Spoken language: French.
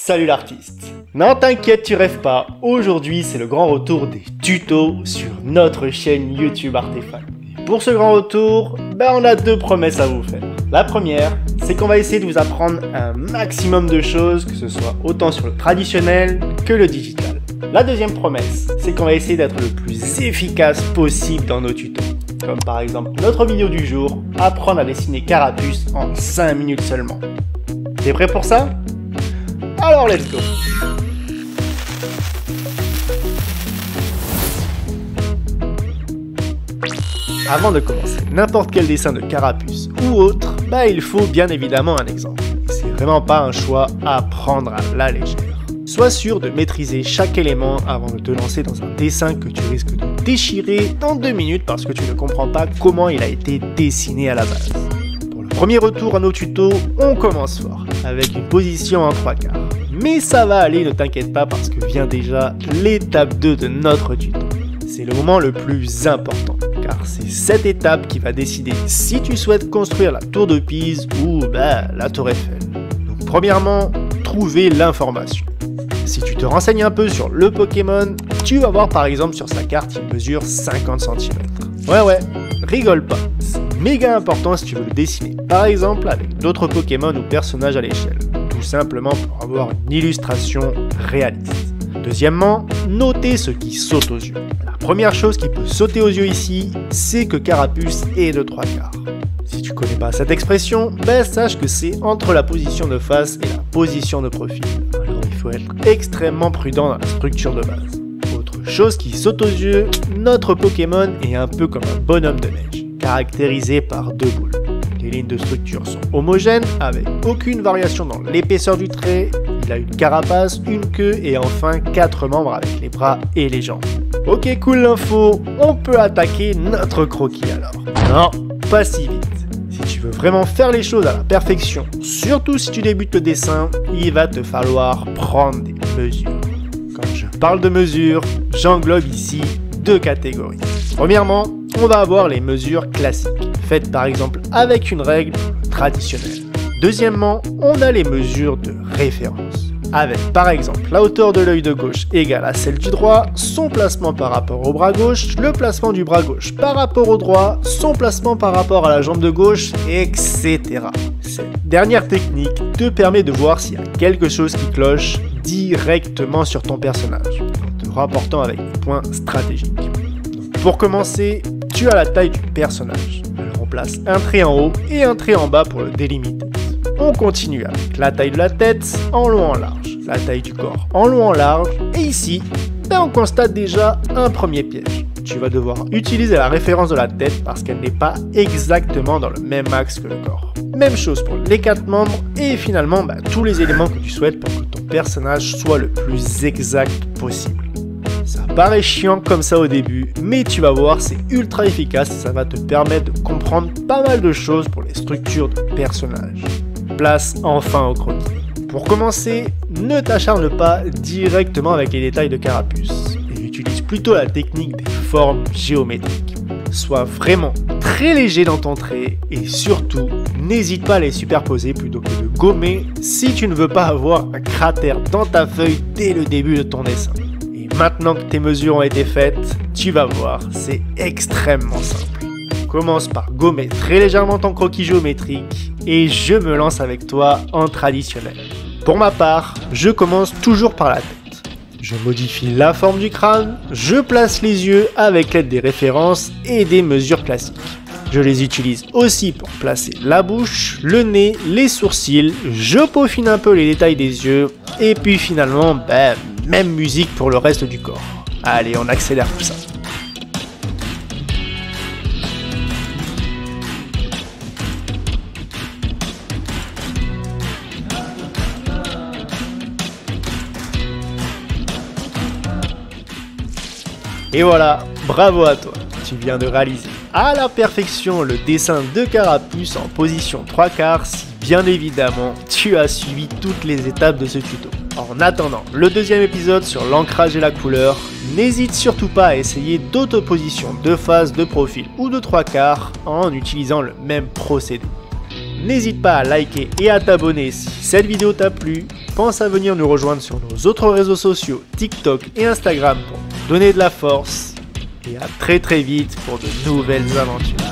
Salut l'artiste. Non t'inquiète, tu rêves pas, aujourd'hui c'est le grand retour des tutos sur notre chaîne YouTube Artefact. Et pour ce grand retour, on a deux promesses à vous faire. La première, c'est qu'on va essayer de vous apprendre un maximum de choses, que ce soit autant sur le traditionnel que le digital. La deuxième promesse, c'est qu'on va essayer d'être le plus efficace possible dans nos tutos. Comme par exemple notre vidéo du jour, apprendre à dessiner Carapuce en 5 minutes seulement. T'es prêt pour ça? Alors let's go! Avant de commencer n'importe quel dessin de Carapuce ou autre, il faut bien évidemment un exemple. C'est vraiment pas un choix à prendre à la légère. Sois sûr de maîtriser chaque élément avant de te lancer dans un dessin que tu risques de déchirer dans 2 minutes parce que tu ne comprends pas comment il a été dessiné à la base. Pour le premier retour à nos tutos, on commence fort, avec une position en 3/4. Mais ça va aller, ne t'inquiète pas parce que vient déjà l'étape 2 de notre tuto. C'est le moment le plus important, car c'est cette étape qui va décider si tu souhaites construire la tour de Pise ou la tour Eiffel. Donc premièrement, trouver l'information. Si tu te renseignes un peu sur le Pokémon, tu vas voir par exemple sur sa carte il mesure 50 cm. Ouais, rigole pas, c'est méga important si tu veux le dessiner, par exemple avec d'autres Pokémon ou personnages à l'échelle. Tout simplement pour avoir une illustration réaliste. Deuxièmement, notez ce qui saute aux yeux. La première chose qui peut sauter aux yeux ici, c'est que Carapuce est de 3/4. Si tu connais pas cette expression, sache que c'est entre la position de face et la position de profil. Alors il faut être extrêmement prudent dans la structure de base. Autre chose qui saute aux yeux, notre Pokémon est un peu comme un bonhomme de neige, caractérisé par 2 boules. Les lignes de structure sont homogènes, avec aucune variation dans l'épaisseur du trait. Il a une carapace, une queue et enfin 4 membres avec les bras et les jambes. Ok, cool l'info, on peut attaquer notre croquis alors. Non, pas si vite. Si tu veux vraiment faire les choses à la perfection, surtout si tu débutes le dessin, il va te falloir prendre des mesures. Quand je parle de mesures, j'englobe ici 2 catégories. Premièrement, on va avoir les mesures classiques, faites par exemple avec une règle traditionnelle. Deuxièmement, on a les mesures de référence, avec par exemple la hauteur de l'œil de gauche égale à celle du droit, son placement par rapport au bras gauche, le placement du bras gauche par rapport au droit, son placement par rapport à la jambe de gauche, etc. Cette dernière technique te permet de voir s'il y a quelque chose qui cloche directement sur ton personnage, en te rapportant avec des points stratégiques. Donc, pour commencer, tu as la taille du personnage. Alors on place un trait en haut et un trait en bas pour le délimiter. On continue avec la taille de la tête en long en large, la taille du corps en long en large, et ici, on constate déjà un premier piège. Tu vas devoir utiliser la référence de la tête parce qu'elle n'est pas exactement dans le même axe que le corps. Même chose pour les 4 membres et finalement tous les éléments que tu souhaites pour que ton personnage soit le plus exact possible. Ça paraît chiant comme ça au début, mais tu vas voir, c'est ultra efficace et ça va te permettre de comprendre pas mal de choses pour les structures de personnages. Place enfin au croquis. Pour commencer, ne t'acharne pas directement avec les détails de Carapuce et utilise plutôt la technique des formes géométriques. Sois vraiment très léger dans ton trait et surtout, n'hésite pas à les superposer plutôt que de gommer si tu ne veux pas avoir un cratère dans ta feuille dès le début de ton dessin. Et maintenant que tes mesures ont été faites, tu vas voir, c'est extrêmement simple. Commence par gommer très légèrement ton croquis géométrique et je me lance avec toi en traditionnel. Pour ma part, je commence toujours par la tête. Je modifie la forme du crâne, je place les yeux avec l'aide des références et des mesures classiques. Je les utilise aussi pour placer la bouche, le nez, les sourcils, je peaufine un peu les détails des yeux et puis finalement, même musique pour le reste du corps. Allez, on accélère tout ça. Et voilà, bravo à toi, tu viens de réaliser à la perfection le dessin de Carapuce en position 3/4 si bien évidemment tu as suivi toutes les étapes de ce tuto. En attendant le deuxième épisode sur l'ancrage et la couleur, n'hésite surtout pas à essayer d'autres positions de face, de profil ou de 3/4 en utilisant le même procédé. n'hésite pas à liker et à t'abonner si cette vidéo t'a plu. Pense à venir nous rejoindre sur nos autres réseaux sociaux, TikTok et Instagram pour nous donner de la force. Et à très vite pour de nouvelles aventures.